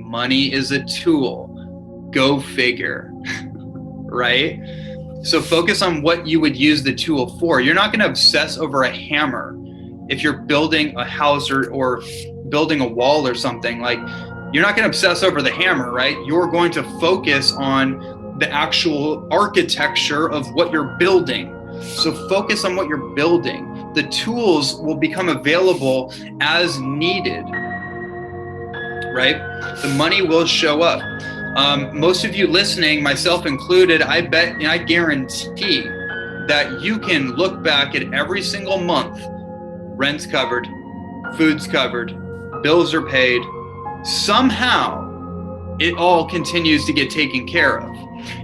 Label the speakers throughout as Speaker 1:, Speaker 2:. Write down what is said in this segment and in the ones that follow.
Speaker 1: Money is a tool. Go figure, right? So focus on what you would use the tool for. You're not going to obsess over a hammer if you're building a house or building a wall or something. Like, you're not going to obsess over the hammer, right? You're going to focus on the actual architecture of what you're building. So focus on what you're building. The tools will become available as needed, right? The money will show up. Most of you listening, myself included, I guarantee that you can look back at every single month. Rent's covered, food's covered, bills are paid. Somehow it all continues to get taken care of.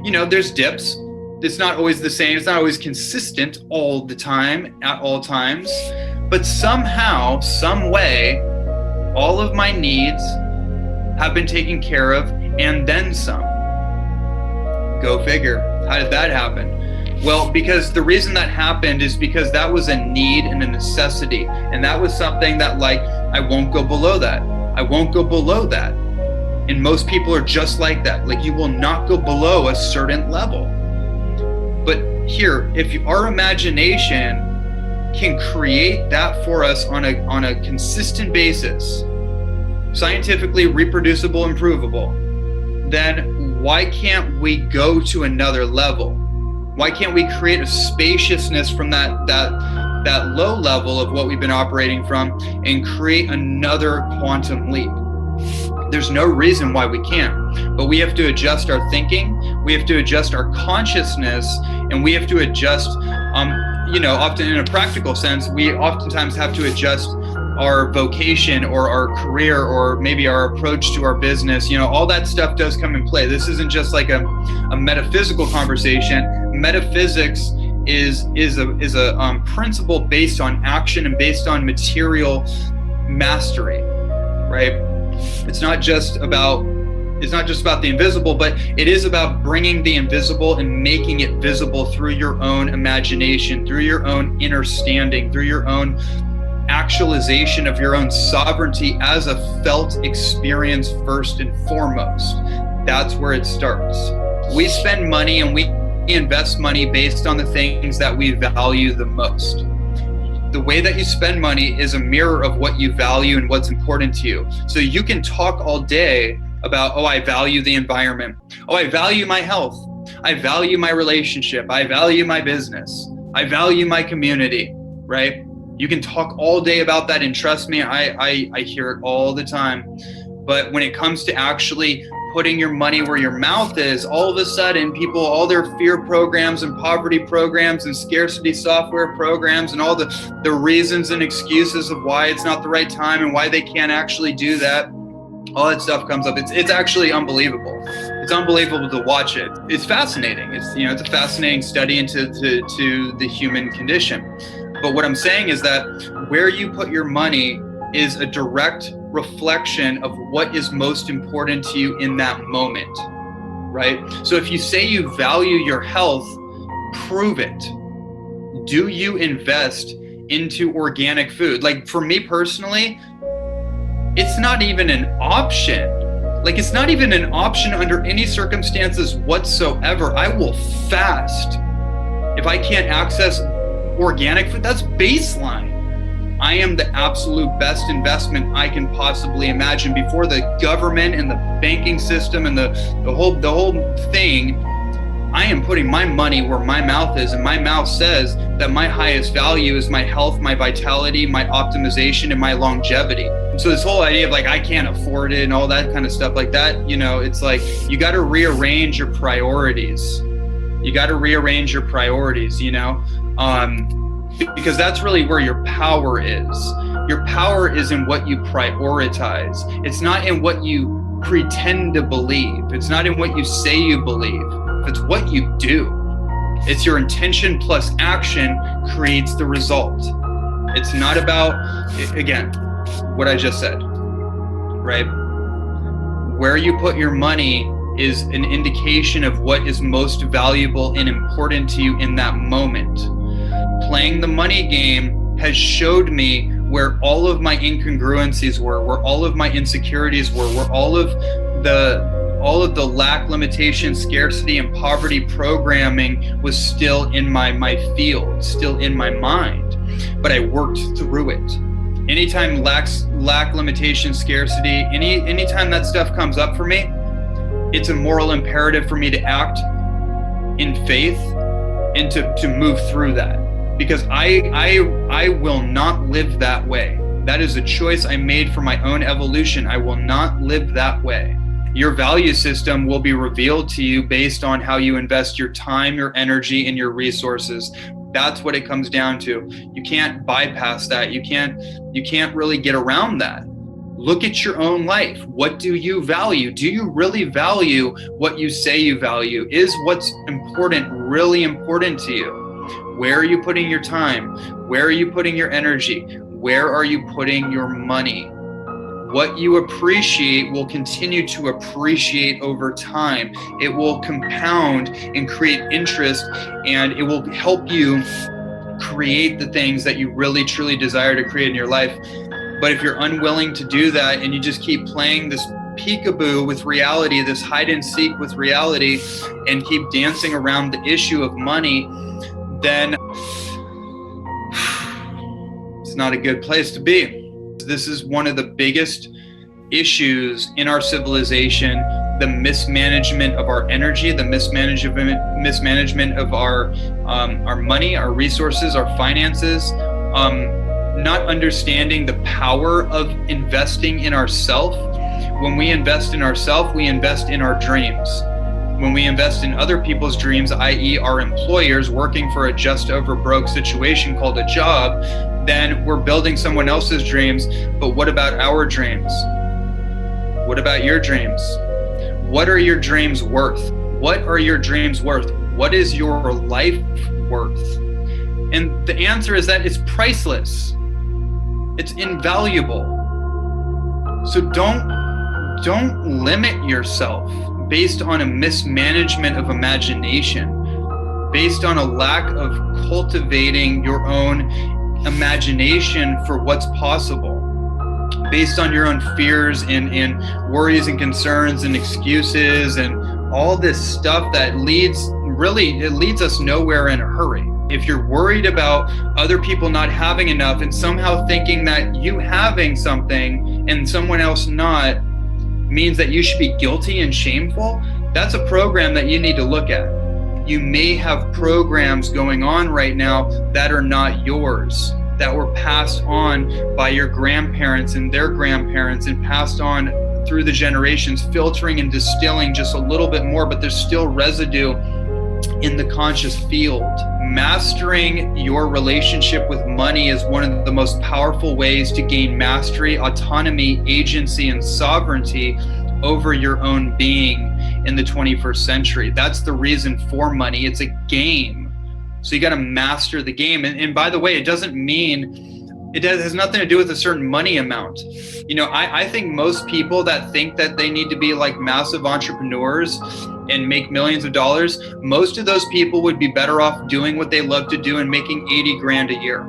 Speaker 1: You know, there's dips. It's not always the same. It's not always consistent all the time, at all times. But somehow, some way, all of my needs have been taken care of, and then some. Go figure. How did that happen? Well, because the reason that happened is because that was a need and a necessity. And that was something that, like, I won't go below that. I won't go below that. And most people are just like that. Like, you will not go below a certain level. But here, if our imagination can create that for us on a consistent basis, scientifically reproducible and provable, then why can't we go to another level? Why can't we create a spaciousness from that low level of what we've been operating from and create another quantum leap? There's no reason why we can't, but we have to adjust our thinking, we have to adjust our consciousness, and we have to adjust, often in a practical sense, we oftentimes have to adjust our vocation or our career or maybe our approach to our business. You know, all that stuff does come in play. This isn't just like a metaphysical conversation. Metaphysics is a principle based on action and based on material mastery, right? It's not just about the invisible, but it is about bringing the invisible and making it visible through your own imagination, through your own understanding, through your own actualization of your own sovereignty as a felt experience first and foremost. That's where it starts. We spend money and we invest money based on the things that we value the most. The way that you spend money is a mirror of what you value and what's important to you. So you can talk all day about, oh, I value the environment. Oh, I value my health. I value my relationship. I value my business. I value my community, right? You can talk all day about that, and trust me, I hear it all the time. But when it comes to actually putting your money where your mouth is, all of a sudden people, all their fear programs and poverty programs and scarcity software programs and all the reasons and excuses of why it's not the right time and why they can't actually do that, all that stuff comes up. It's actually unbelievable. It's unbelievable to watch it. It's fascinating. It's a fascinating study into the human condition. But what I'm saying is that where you put your money is a direct reflection of what is most important to you in that moment, right? So if you say you value your health, prove it. Do you invest into organic food? Like, for me personally, it's not even an option. Like, it's not even an option under any circumstances whatsoever. I will fast if I can't access organic food. That's baseline. I am the absolute best investment I can possibly imagine. Before the government and the banking system and the whole thing, I am putting my money where my mouth is, and my mouth says that my highest value is my health, my vitality, my optimization, and my longevity. So this whole idea of like, I can't afford it and all that kind of stuff like that, it's like, you got to rearrange your priorities. Because that's really where your power is. Your power is in what you prioritize. It's not in what you pretend to believe. It's not in what you say you believe. It's what you do. It's your intention plus action creates the result. It's not about, again, what I just said, right? Where you put your money is an indication of what is most valuable and important to you in that moment. Playing the money game has showed me where all of my incongruencies were, where all of my insecurities were, where all of all of the lack, limitation, scarcity, and poverty programming was still in my field, still in my mind, but I worked through it. Anytime lack, limitation, scarcity, anytime that stuff comes up for me, it's a moral imperative for me to act in faith and to move through that, because I will not live that way. That is a choice I made for my own evolution. I will not live that way. Your value system will be revealed to you based on how you invest your time, your energy, and your resources. That's what it comes down to. You can't bypass that. You can't really get around that. Look at your own life. What do you value? Do you really value what you say you value? Is what's important really important to you? Where are you putting your time? Where are you putting your energy? Where are you putting your money? What you appreciate will continue to appreciate over time. It will compound and create interest, and it will help you create the things that you really truly desire to create in your life. But if you're unwilling to do that and you just keep playing this peekaboo with reality, this hide and seek with reality, and keep dancing around the issue of money, then it's not a good place to be. This is one of the biggest issues in our civilization, the mismanagement of our energy, the mismanagement of our money, our resources, our finances, not understanding the power of investing in ourselves. When we invest in ourselves, we invest in our dreams. When we invest in other people's dreams, i.e. our employers working for a just over broke situation called a job, then we're building someone else's dreams. But what about our dreams? What about your dreams? What are your dreams worth? What are your dreams worth? What is your life worth? And the answer is that it's priceless. It's invaluable. So don't limit yourself based on a mismanagement of imagination, based on a lack of cultivating your own imagination for what's possible, based on your own fears and worries and concerns and excuses and all this stuff that leads us nowhere in a hurry. If you're worried about other people not having enough and somehow thinking that you having something and someone else not means that you should be guilty and shameful, that's a program that you need to look at. You may have programs going on right now that are not yours, that were passed on by your grandparents and their grandparents and passed on through the generations, filtering and distilling just a little bit more, but there's still residue in the conscious field. Mastering your relationship with money is one of the most powerful ways to gain mastery, autonomy, agency, and sovereignty over your own being in the 21st century. That's the reason for money. It's a game. So you got to master the game. And by the way, it doesn't mean it has nothing to do with a certain money amount. You know, I think most people that think that they need to be like massive entrepreneurs and make millions of dollars, most of those people would be better off doing what they love to do and making 80 grand a year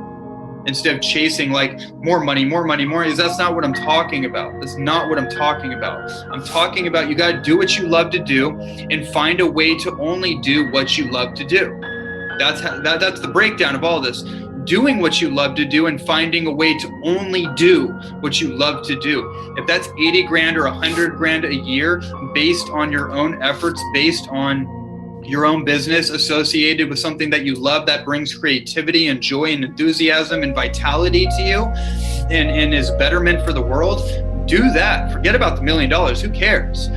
Speaker 1: instead of chasing like more money, because that's not what I'm talking about. That's not what I'm talking about. I'm talking about you got to do what you love to do and find a way to only do what you love to do. That's the breakdown of all this. Doing what you love to do and finding a way to only do what you love to do. If that's 80 grand or 100 grand a year based on your own efforts, based on your own business associated with something that you love that brings creativity and joy and enthusiasm and vitality to you and is betterment for the world, do that. Forget about the $1 million. Who cares?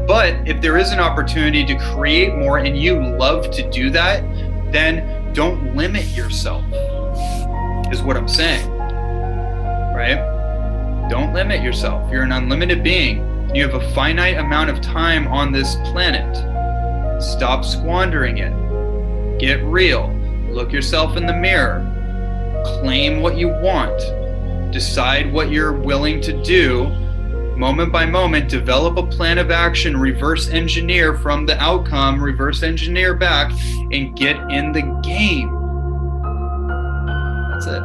Speaker 1: But if there is an opportunity to create more and you love to do that, then don't limit yourself. Is what I'm saying, right? Don't limit yourself. You're an unlimited being. You have a finite amount of time on this planet. Stop squandering it. Get real. Look yourself in the mirror. Claim what you want. Decide what you're willing to do. Moment by moment, develop a plan of action, reverse engineer from the outcome, reverse engineer back, and get in the game. That's it.